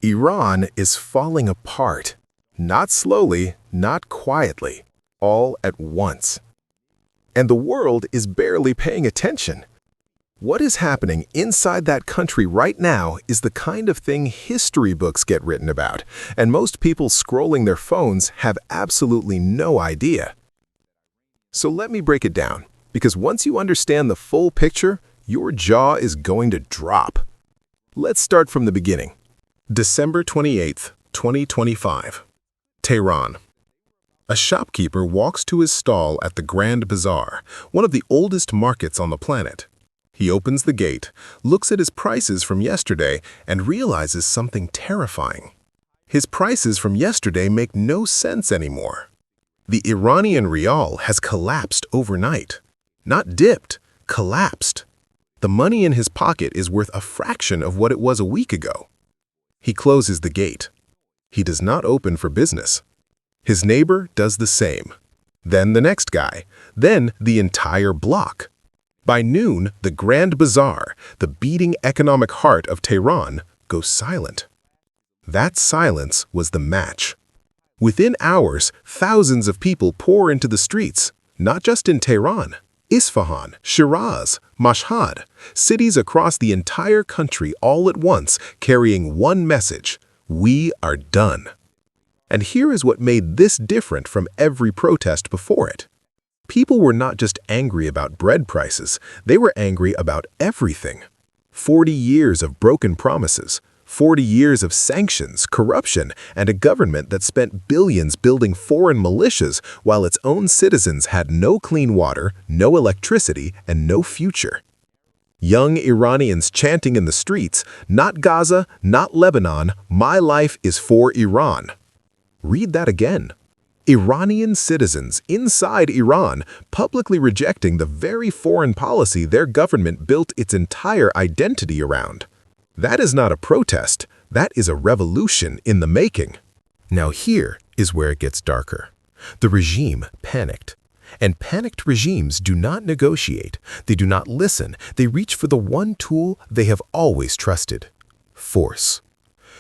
Iran is falling apart. Not slowly, not quietly, all at once. And the world is barely paying attention. What is happening inside that country right now is the kind of thing history books get written about, and most people scrolling their phones have absolutely no idea. So let me break it down, because once you understand the full picture, your jaw is going to drop. Let's start from the beginning. December 28, 2025. Tehran. A shopkeeper walks to his stall at the Grand Bazaar, one of the oldest markets on the planet. He opens the gate, looks at his prices from yesterday, and realizes something terrifying. His prices from yesterday make no sense anymore. The Iranian rial has collapsed overnight. Not dipped, collapsed. The money in his pocket is worth a fraction of what it was a week ago. He closes the gate. He does not open for business. His neighbor does the same. Then the next guy. Then the entire block. By noon, the Grand Bazaar, the beating economic heart of Tehran, goes silent. That silence was the match. Within hours, thousands of people pour into the streets, not just in Tehran. Isfahan, Shiraz, Mashhad, cities across the entire country all at once carrying one message: we are done. And here is what made this different from every protest before it. People were not just angry about bread prices, they were angry about everything. 40 years of broken promises, 40 years of sanctions, corruption, and a government that spent billions building foreign militias while its own citizens had no clean water, no electricity, and no future. Young Iranians chanting in the streets, "Not Gaza, not Lebanon, my life is for Iran." Read that again. Iranian citizens inside Iran publicly rejecting the very foreign policy their government built its entire identity around. That is not a protest, that is a revolution in the making. Now here is where it gets darker. The regime panicked. And panicked regimes do not negotiate, they do not listen, they reach for the one tool they have always trusted: force.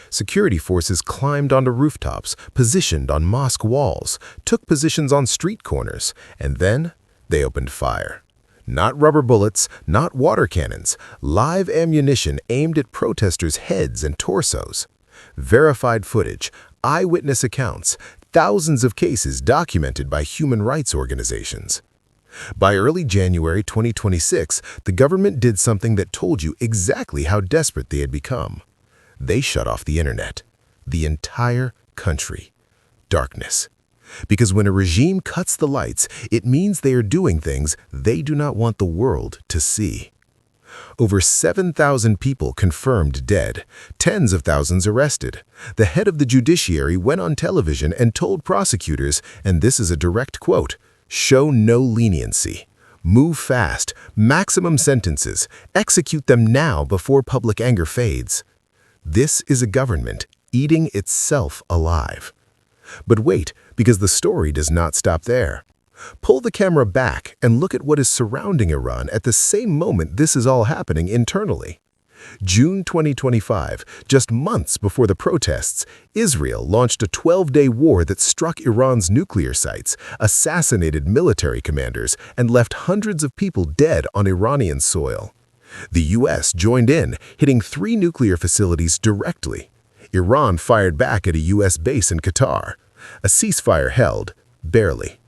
Security forces climbed onto rooftops, positioned on mosque walls, took positions on street corners, and then they opened fire. Not rubber bullets, not water cannons, live ammunition aimed at protesters' heads and torsos. Verified footage, eyewitness accounts, thousands of cases documented by human rights organizations. By early January 2026, the government did something that told you exactly how desperate they had become. They shut off the internet. The entire country. Darkness. Because when a regime cuts the lights, it means they are doing things they do not want the world to see. Over 7,000 people confirmed dead, tens of thousands arrested. The head of the judiciary went on television and told prosecutors, and this is a direct quote, "Show no leniency. Move fast, maximum sentences, execute them now before public anger fades." This is a government eating itself alive. But wait, because the story does not stop there. Pull the camera back and look at what is surrounding Iran at the same moment this is all happening internally. June 2025, just months before the protests, Israel launched a 12-day war that struck Iran's nuclear sites, assassinated military commanders, and left hundreds of people dead on Iranian soil. The U.S. joined in, hitting 3 nuclear facilities directly. Iran fired back at a U.S. base in Qatar. A ceasefire held, barely.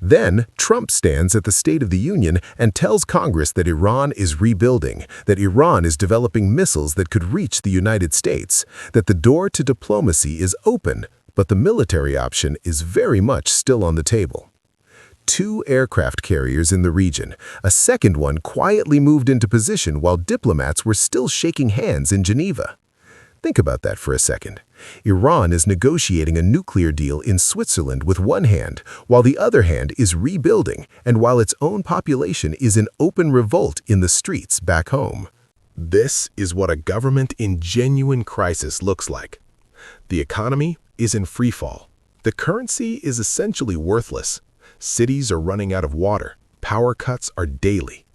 Then, Trump stands at the State of the Union and tells Congress that Iran is rebuilding, that Iran is developing missiles that could reach the United States, that the door to diplomacy is open, but the military option is very much still on the table. 2 aircraft carriers in the region, a second one quietly moved into position while diplomats were still shaking hands in Geneva. Think about that for a second. Iran is negotiating a nuclear deal in Switzerland with one hand, while the other hand is rebuilding, and while its own population is in open revolt in the streets back home. This is what a government in genuine crisis looks like. The economy is in freefall. The currency is essentially worthless. Cities are running out of water. Power cuts are daily.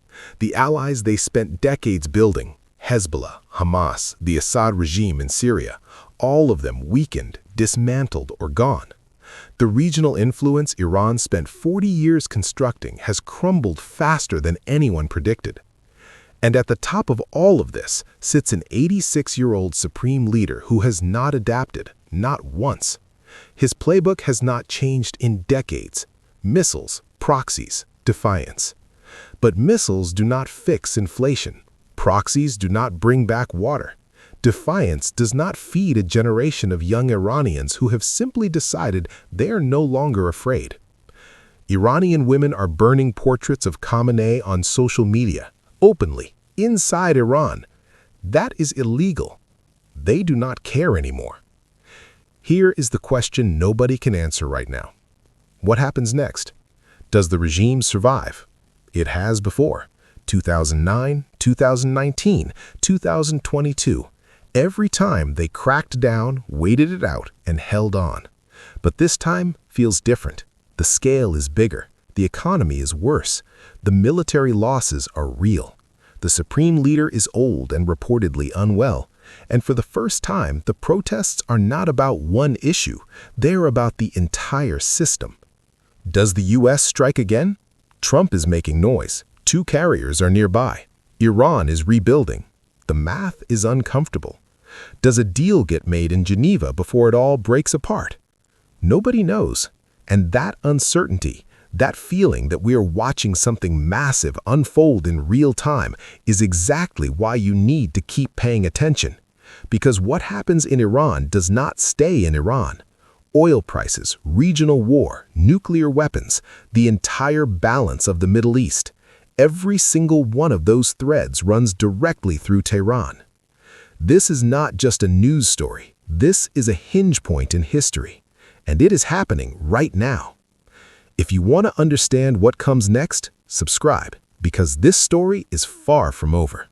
The allies they spent decades building, Hezbollah, Hamas, the Assad regime in Syria, all of them weakened, dismantled, or gone. The regional influence Iran spent 40 years constructing has crumbled faster than anyone predicted. And at the top of all of this sits an 86-year-old supreme leader who has not adapted, not once. His playbook has not changed in decades. Missiles, proxies, defiance. But missiles do not fix inflation. Proxies do not bring back water. Defiance does not feed a generation of young Iranians who have simply decided they are no longer afraid. Iranian women are burning portraits of Khamenei on social media, openly, inside Iran. That is illegal. They do not care anymore. Here is the question nobody can answer right now. What happens next? Does the regime survive? It has before. 2009, 2019, 2022. Every time they cracked down, waited it out, and held on. But this time feels different. The scale is bigger. The economy is worse. The military losses are real. The supreme leader is old and reportedly unwell. And for the first time, the protests are not about one issue. They're about the entire system. Does the U.S. strike again? Trump is making noise. 2 carriers are nearby. Iran is rebuilding. The math is uncomfortable. Does a deal get made in Geneva before it all breaks apart? Nobody knows. And that uncertainty, that feeling that we are watching something massive unfold in real time, is exactly why you need to keep paying attention. Because what happens in Iran does not stay in Iran. Oil prices, regional war, nuclear weapons, the entire balance of the Middle East. Every single one of those threads runs directly through Tehran. This is not just a news story. This is a hinge point in history. And it is happening right now. If you want to understand what comes next, subscribe, because this story is far from over.